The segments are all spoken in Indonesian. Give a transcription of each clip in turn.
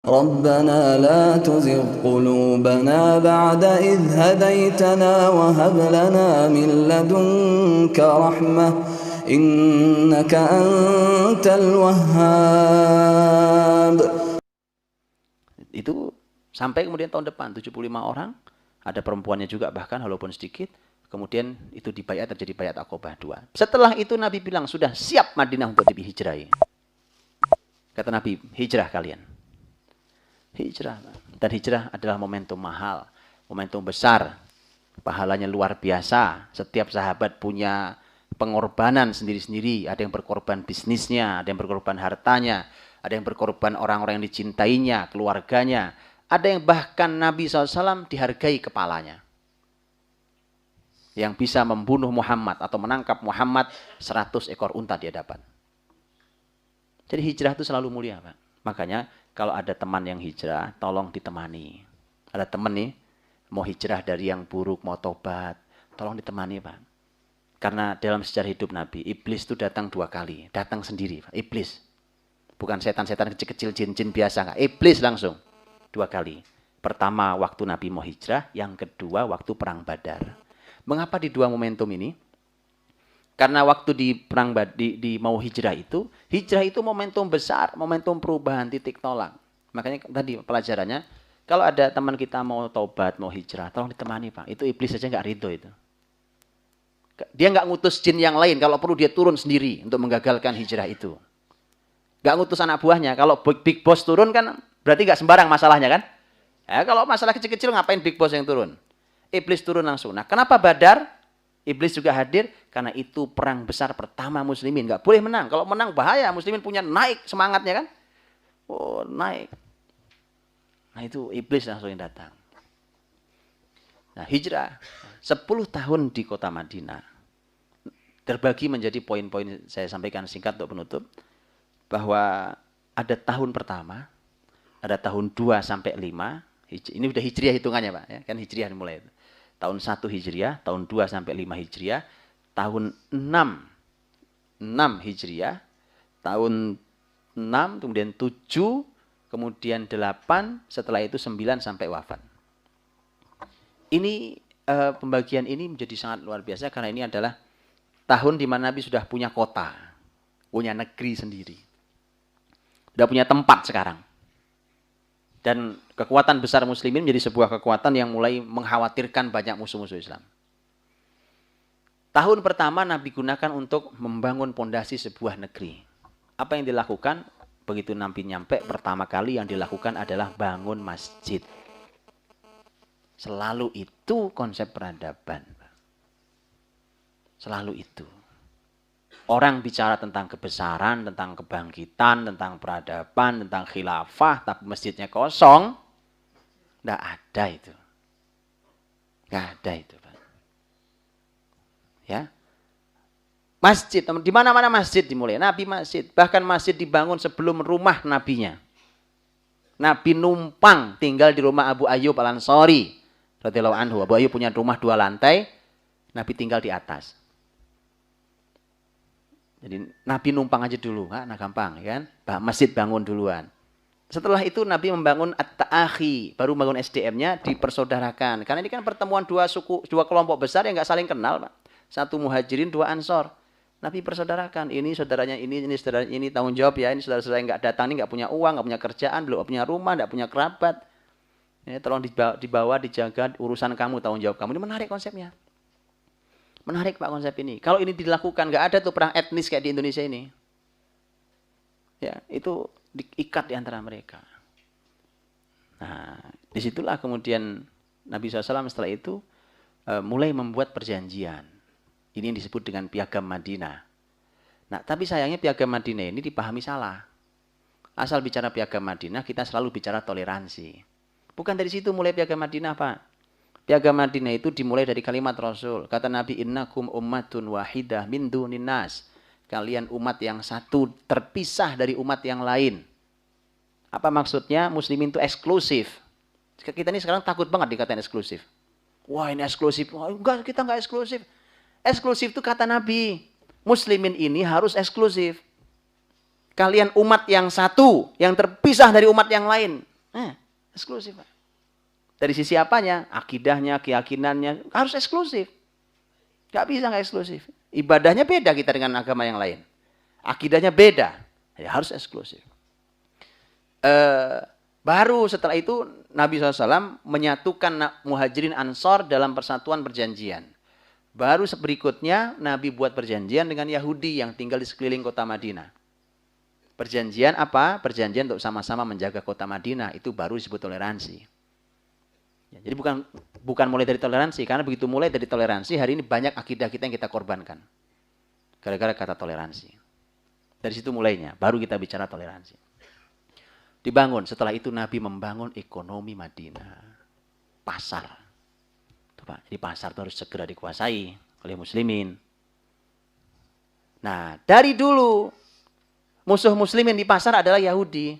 ربنا لا تزغ قلوبنا بعد إذ هديتنا وهب لنا من لدنك رحمة إنك أنت الوهاب. Itu sampai kemudian tahun depan 75 orang, ada perempuannya juga bahkan walaupun sedikit. Kemudian itu dibayat, terjadi bayat Aqobah 2. Setelah itu Nabi bilang sudah siap Madinah untuk dihijrahi. Kata Nabi, hijrah kalian. Hijrah. Dan hijrah adalah momentum mahal, momentum besar. Pahalanya luar biasa. Setiap sahabat punya pengorbanan sendiri-sendiri. Ada yang berkorban bisnisnya, ada yang berkorban hartanya, ada yang berkorban orang-orang yang dicintainya, keluarganya. Ada yang bahkan Nabi SAW dihargai kepalanya. Yang bisa membunuh Muhammad atau menangkap Muhammad 100 ekor unta dia dapat. Jadi hijrah itu selalu mulia, Pak. Makanya kalau ada teman yang hijrah, tolong ditemani. Ada teman nih, mau hijrah dari yang buruk, mau tobat. Tolong ditemani, Pak. Karena dalam sejarah hidup Nabi, iblis itu datang 2 kali. Datang sendiri, Pak. Iblis. Bukan setan-setan kecil-kecil, jin-jin biasa. Enggak. Iblis langsung. 2 kali. Pertama, waktu Nabi mau hijrah. Yang kedua, waktu perang Badar. Mengapa di 2 momentum ini? Karena waktu di perang di mau hijrah itu momentum besar, momentum perubahan, titik tolak. Makanya tadi pelajarannya, kalau ada teman kita mau taubat, mau hijrah, tolong ditemani, Pak. Itu iblis saja nggak ridho itu. Dia nggak ngutus jin yang lain, kalau perlu dia turun sendiri untuk menggagalkan hijrah itu. Nggak ngutus anak buahnya. Kalau big boss turun kan berarti nggak sembarang masalahnya kan? Ya, kalau masalah kecil-kecil ngapain big boss yang turun? Iblis turun langsung. Nah, kenapa Badar? Iblis juga hadir karena itu perang besar pertama muslimin. Nggak boleh menang. Kalau menang bahaya. Muslimin punya naik semangatnya kan. Oh, naik. Nah, itu iblis langsung yang datang. Nah, hijrah. 10 tahun di kota Madinah. Terbagi menjadi poin-poin saya sampaikan singkat untuk penutup. Bahwa ada tahun pertama. Ada tahun 2 sampai 5. Ini udah hijriah hitungannya, Pak. Ya, kan hijriah mulai itu. Tahun 1 Hijriah, tahun 2 sampai 5 Hijriah, tahun 6 Hijriah, tahun 6, kemudian 7, kemudian 8, setelah itu 9 sampai wafat. Ini pembagian ini menjadi sangat luar biasa karena ini adalah tahun di mana Nabi sudah punya kota, punya negeri sendiri. Sudah punya tempat sekarang. Dan kekuatan besar muslimin menjadi sebuah kekuatan yang mulai mengkhawatirkan banyak musuh-musuh Islam. Tahun pertama Nabi gunakan untuk membangun pondasi sebuah negeri. Apa yang dilakukan? Begitu Nabi nyampe, pertama kali yang dilakukan adalah bangun masjid. Selalu itu konsep peradaban. Selalu itu. Orang bicara tentang kebesaran, tentang kebangkitan, tentang peradaban, tentang khilafah, tapi masjidnya kosong, tidak ada itu. Tidak ada itu, Pak. Ya, masjid, di mana-mana masjid dimulai. Nabi masjid, bahkan masjid dibangun sebelum rumah nabinya. Nabi numpang tinggal di rumah Abu Ayyub Al-Ansari radhiyallahu anhu. Abu Ayyub punya rumah 2 lantai, Nabi tinggal di atas. Jadi Nabi numpang aja dulu, nah gampang ya kan? Masjid bangun duluan. Setelah itu Nabi membangun at-ta'akhi, baru bangun SDM-nya dipersaudarakan. Karena ini kan pertemuan 2 suku, 2 kelompok besar yang nggak saling kenal, Pak. 1 muhajirin, 2 ansor. Nabi persaudarakan, ini saudaranya ini saudaranya ini, tanggung jawab ya, ini saudara-saudara yang nggak datang, ini nggak punya uang, nggak punya kerjaan, belum punya rumah, nggak punya kerabat. Ini tolong dibawa, dijaga urusan kamu, tanggung jawab kamu. Ini menarik konsepnya. Menarik, Pak, konsep ini. Kalau ini dilakukan, nggak ada tuh perang etnis kayak di Indonesia ini. Ya, itu diikat di antara mereka. Nah, disitulah kemudian Nabi SAW setelah itu mulai membuat perjanjian. Ini yang disebut dengan Piagam Madinah. Nah, tapi sayangnya Piagam Madinah ini dipahami salah. Asal bicara Piagam Madinah, kita selalu bicara toleransi. Bukan dari situ mulai Piagam Madinah, Pak. Piagam Madinah itu dimulai dari kalimat Rasul. Kata Nabi, innakum ummatun wahidah min dunin nas. Kalian umat yang satu, terpisah dari umat yang lain. Apa maksudnya? Muslimin itu eksklusif. Kita ini sekarang takut banget dikatain eksklusif. Wah, ini eksklusif. Wah, enggak, kita enggak eksklusif. Eksklusif itu kata Nabi. Muslimin ini harus eksklusif. Kalian umat yang satu, yang terpisah dari umat yang lain. Eksklusif, Pak. Dari sisi apanya? Akidahnya, keyakinannya harus eksklusif. Gak bisa nggak eksklusif. Ibadahnya beda kita dengan agama yang lain. Akidahnya beda. Ya, harus eksklusif. Baru setelah itu Nabi SAW menyatukan Muhajirin Ansor dalam persatuan perjanjian. Baru berikutnya Nabi buat perjanjian dengan Yahudi yang tinggal di sekeliling kota Madinah. Perjanjian apa? Perjanjian untuk sama-sama menjaga kota Madinah. Itu baru disebut toleransi. Ya, jadi bukan mulai dari toleransi. Karena begitu mulai dari toleransi, hari ini banyak akidah kita yang kita korbankan. Gara-gara kata toleransi. Dari situ mulainya. Baru kita bicara toleransi. Dibangun. Setelah itu Nabi membangun ekonomi Madinah. Pasar. Tuh, Pak. Jadi pasar itu harus segera dikuasai oleh muslimin. Nah, dari dulu musuh muslimin di pasar adalah Yahudi.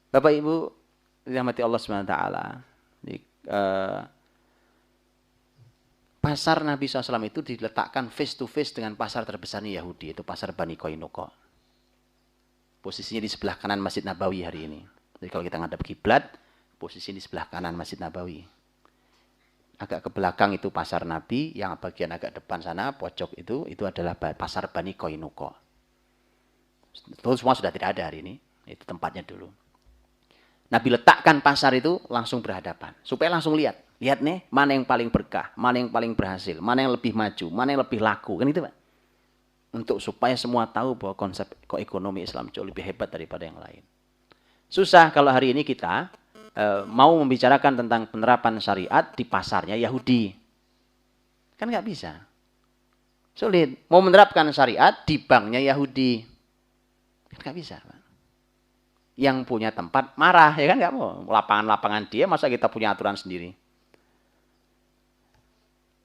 Bapak Ibu dirahmati Allah SWT. Pasar Nabi SAW itu diletakkan face to face dengan pasar terbesarnya Yahudi. Itu pasar Bani Qainuqa. Posisinya di sebelah kanan Masjid Nabawi hari ini. Jadi kalau kita ngadap kiblat, posisinya di sebelah kanan Masjid Nabawi. Agak ke belakang itu pasar Nabi, yang bagian agak depan sana, pojok itu adalah pasar Bani Qainuqa. Itu semua sudah tidak ada hari ini. Itu tempatnya dulu. Nabi letakkan pasar itu langsung berhadapan. Supaya langsung lihat. Lihat nih, mana yang paling berkah, mana yang paling berhasil, mana yang lebih maju, mana yang lebih laku. Kan itu, Pak. Untuk supaya semua tahu bahwa konsep ekonomi Islam jauh lebih hebat daripada yang lain. Susah kalau hari ini kita mau membicarakan tentang penerapan syariat di pasarnya Yahudi. Kan nggak bisa. Sulit. Mau menerapkan syariat di banknya Yahudi. Kan nggak bisa, Pak. Yang punya tempat marah, ya kan nggak mau. Lapangan-lapangan dia, masa kita punya aturan sendiri.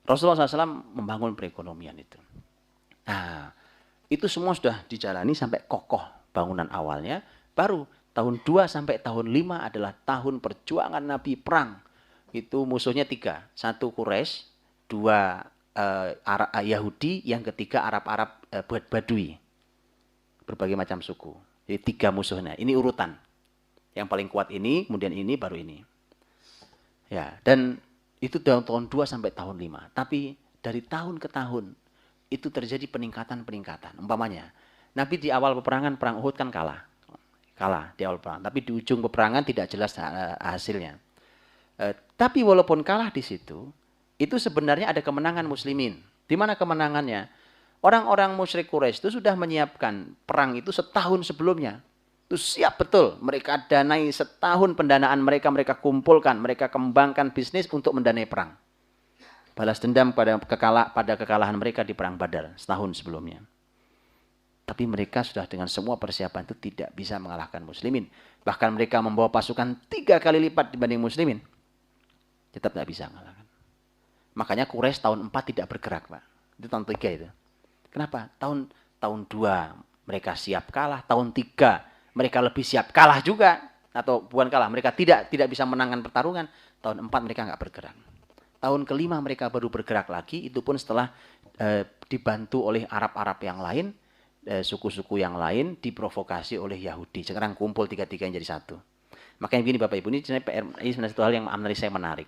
Rasulullah SAW membangun perekonomian itu. Nah, itu semua sudah dijalani sampai kokoh bangunan awalnya. Baru tahun 2 sampai tahun 5 adalah tahun perjuangan Nabi perang. Itu musuhnya 3. 1 Quraisy, 2 Yahudi, yang ketiga Arab-Arab Badui. Berbagai macam suku. Jadi 3 musuhnya. Ini urutan. Yang paling kuat ini, kemudian ini, baru ini. Ya, dan itu tahun 2 sampai tahun 5. Tapi dari tahun ke tahun itu terjadi peningkatan-peningkatan. Umpamanya, Nabi di awal peperangan perang Uhud kan kalah. Kalah di awal perang. Tapi di ujung peperangan tidak jelas hasilnya. Tapi walaupun kalah di situ, itu sebenarnya ada kemenangan muslimin. Di mana kemenangannya? Orang-orang musyrik Quraisy itu sudah menyiapkan perang itu setahun sebelumnya. Itu siap betul. Mereka danai setahun pendanaan mereka kumpulkan. Mereka kembangkan bisnis untuk mendanai perang. Balas dendam pada kekalahan mereka di perang Badar setahun sebelumnya. Tapi mereka sudah dengan semua persiapan itu tidak bisa mengalahkan muslimin. Bahkan mereka membawa pasukan 3 kali lipat dibanding muslimin. Tetap tidak bisa mengalahkan. Makanya Quraisy tahun 4 tidak bergerak, Pak. Itu tahun 3 itu. Kenapa? Tahun 2 mereka siap kalah, tahun 3 mereka lebih siap kalah juga, atau bukan kalah, mereka tidak bisa menangkan pertarungan. Tahun 4 mereka nggak bergerak. Tahun ke-5 mereka baru bergerak lagi, itu pun setelah dibantu oleh Arab-Arab yang lain, suku-suku yang lain, diprovokasi oleh Yahudi. Sekarang kumpul 3-3 jadi satu. Makanya begini Bapak Ibu, ini sebenarnya satu hal yang menurut saya menarik.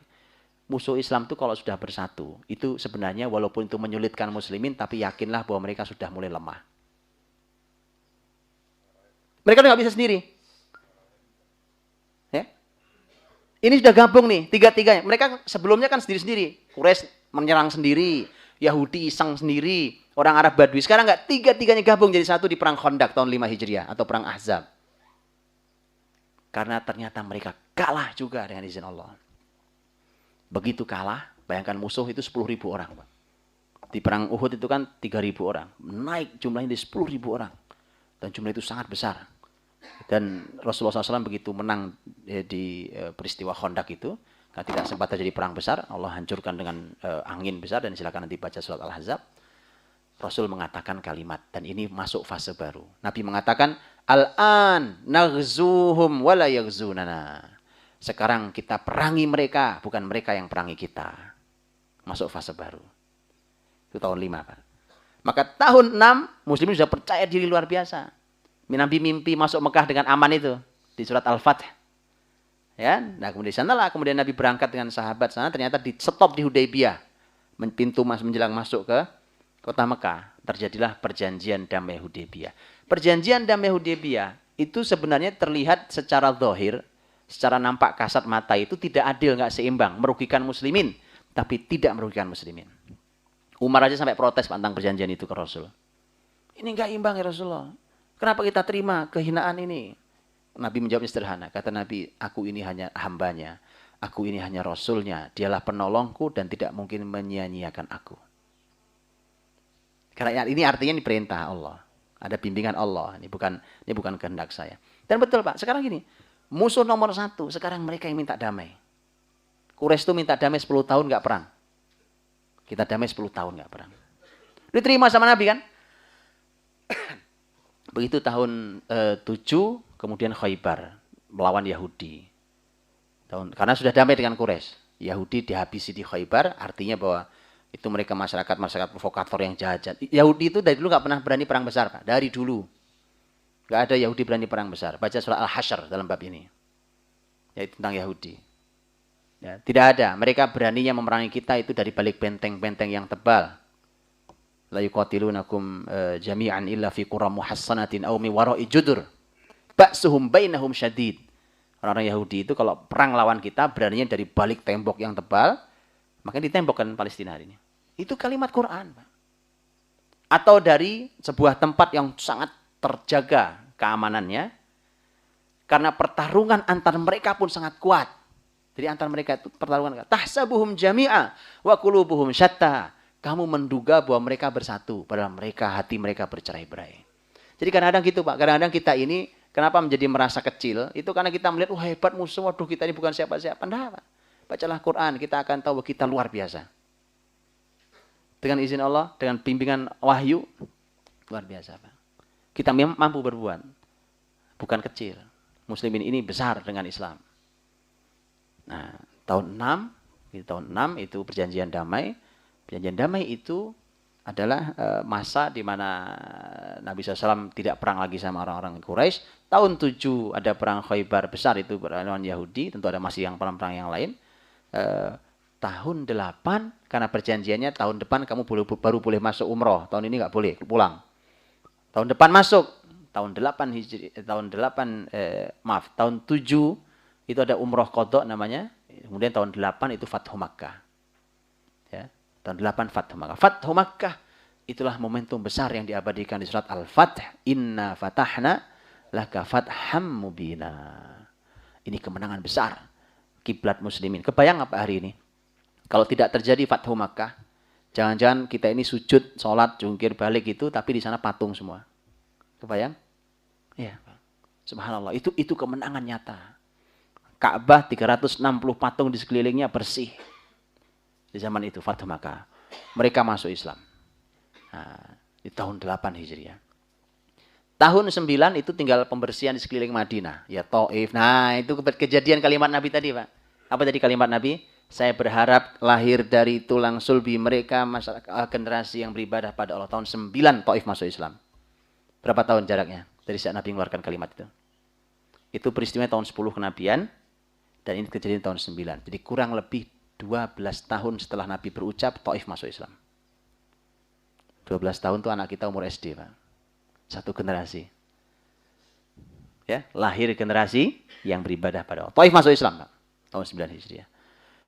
Musuh Islam itu kalau sudah bersatu, itu sebenarnya walaupun itu menyulitkan muslimin, tapi yakinlah bahwa mereka sudah mulai lemah. Mereka nggak bisa sendiri. Ya? Ini sudah gabung nih, 3-3. Mereka sebelumnya kan sendiri-sendiri. Quraisy menyerang sendiri, Yahudi iseng sendiri, orang Arab Badui. Sekarang nggak, 3-3-nya gabung jadi satu di perang Khandaq tahun 5 Hijriah atau perang Ahzab. Karena ternyata mereka kalah juga dengan izin Allah. Begitu kalah, bayangkan musuh itu 10.000 orang. Pak. Di perang Uhud itu kan 3.000 orang. Naik jumlahnya di 10.000 orang. Dan jumlah itu sangat besar. Dan Rasulullah SAW begitu menang di peristiwa Khandaq itu, karena tidak sempat terjadi perang besar, Allah hancurkan dengan angin besar, dan silakan nanti baca surat Al-Ahzab. Rasul mengatakan kalimat, dan ini masuk fase baru. Nabi mengatakan, Al-an naghzuhum wa la yaghzunana. Sekarang kita perangi mereka, bukan mereka yang perangi kita. Masuk fase baru. Itu tahun 5, Pak. Maka tahun 6, muslimin sudah percaya diri luar biasa. Nabi mimpi masuk Mekah dengan aman itu. di surat Al-Fath. Ya, nah kemudian sanalah kemudian Nabi berangkat dengan sahabat sana, ternyata di stop di Hudaybiyah. Pintu menjelang masuk ke kota Mekah, terjadilah perjanjian damai Hudaybiyah. Perjanjian damai Hudaybiyah itu sebenarnya terlihat secara zahir, secara nampak kasat mata itu tidak adil, nggak seimbang, merugikan muslimin, tapi tidak merugikan muslimin. Umar aja sampai protes tentang perjanjian itu ke Rasul. Ini nggak imbang ya Rasulullah. Kenapa kita terima kehinaan ini? Nabi menjawab sederhana. Kata Nabi, aku ini hanya hambanya. Aku ini hanya Rasulnya. Dialah penolongku dan tidak mungkin menyia-nyiakan aku. Karena ini artinya ini perintah Allah. Ada bimbingan Allah. Ini bukan kehendak saya. Dan betul Pak, sekarang gini. Musuh nomor satu, sekarang mereka yang minta damai. Quraisy itu minta damai 10 tahun nggak perang. Kita damai 10 tahun nggak perang. Diterima sama Nabi kan? Begitu tahun 7, kemudian Khaybar melawan Yahudi. Karena sudah damai dengan Quraisy. Yahudi dihabisi di Khaybar, artinya bahwa itu mereka masyarakat provokator yang jahat. Yahudi itu dari dulu nggak pernah berani perang besar, Pak. Dari dulu. Nggak ada Yahudi berani perang besar. Baca surah Al-Hasyr dalam bab ini. Yaitu tentang Yahudi. Ya, tidak ada. Mereka beraninya memerangi kita itu dari balik benteng-benteng yang tebal. La yuqatilunakum jami'an illa fi qura muhassanatin aw mi wara'i judur. Ba'suhum bainahum syadid. Orang-orang Yahudi itu kalau perang lawan kita beraninya dari balik tembok yang tebal, makanya ditembokkan Palestina hari ini. Itu kalimat Quran, Pak. Atau dari sebuah tempat yang sangat terjaga keamanannya, karena pertarungan antar mereka pun sangat kuat. Jadi antar mereka itu pertarungan. Tahsabuhum jami'a wa qulubuhum syatta. Kamu menduga bahwa mereka bersatu, padahal hati mereka bercerai-berai. Jadi kadang-kadang gitu Pak, kadang-kadang kita ini kenapa menjadi merasa kecil, itu karena kita melihat, wah hebat musuh, waduh kita ini bukan siapa-siapa. Nah, Pak. Bacalah Quran, kita akan tahu bahwa kita luar biasa. Dengan izin Allah, dengan bimbingan wahyu, luar biasa Pak. Kita mampu berbuat, bukan kecil. Muslimin ini besar dengan Islam. Nah, tahun 6 itu perjanjian damai. Perjanjian damai itu adalah masa di mana Nabi SAW tidak perang lagi sama orang-orang Quraisy. Tahun 7 ada perang Khaybar besar itu lawan Yahudi. Tentu ada masih yang perang-perang yang lain. Tahun 8 karena perjanjiannya tahun depan kamu baru boleh masuk umroh. Tahun ini nggak boleh pulang. Tahun depan masuk. Tahun 8 tahun 7 itu ada umroh qadha namanya. Kemudian tahun 8 itu Fathu Makkah. Ya. Tahun 8 Fathu Makkah. Fathu Makkah itulah momentum besar yang diabadikan di surat Al-Fath. Inna fatahna laka fatham mubina. Ini kemenangan besar kiblat muslimin. Kebayang apa hari ini? Kalau tidak terjadi Fathu Makkah, jangan-jangan kita ini sujud, sholat, jungkir balik itu, tapi di sana patung semua. Kebayang? Ya, subhanallah. Itu kemenangan nyata. Ka'bah 360 patung di sekelilingnya bersih. Di zaman itu Fathu Makkah. Mereka masuk Islam. Nah, di tahun 8 Hijriah. Tahun 9 itu tinggal pembersihan di sekeliling Madinah. Ya Taif. Nah itu kejadian kalimat Nabi tadi Pak. Apa tadi kalimat Nabi? Saya berharap lahir dari tulang sulbi mereka masyarakat generasi yang beribadah pada Allah. Tahun 9 Taif masuk Islam. Berapa tahun jaraknya dari saat Nabi mengeluarkan kalimat itu? Itu peristiwa tahun 10 kenabian. Dan ini kejadian tahun 9. Jadi kurang lebih 12 tahun setelah Nabi berucap, Taif masuk Islam. 12 tahun itu anak kita umur SD, Pak. Satu generasi. Ya, lahir generasi yang beribadah pada Allah. Taif masuk Islam, Pak. Tahun 9 Hijriah.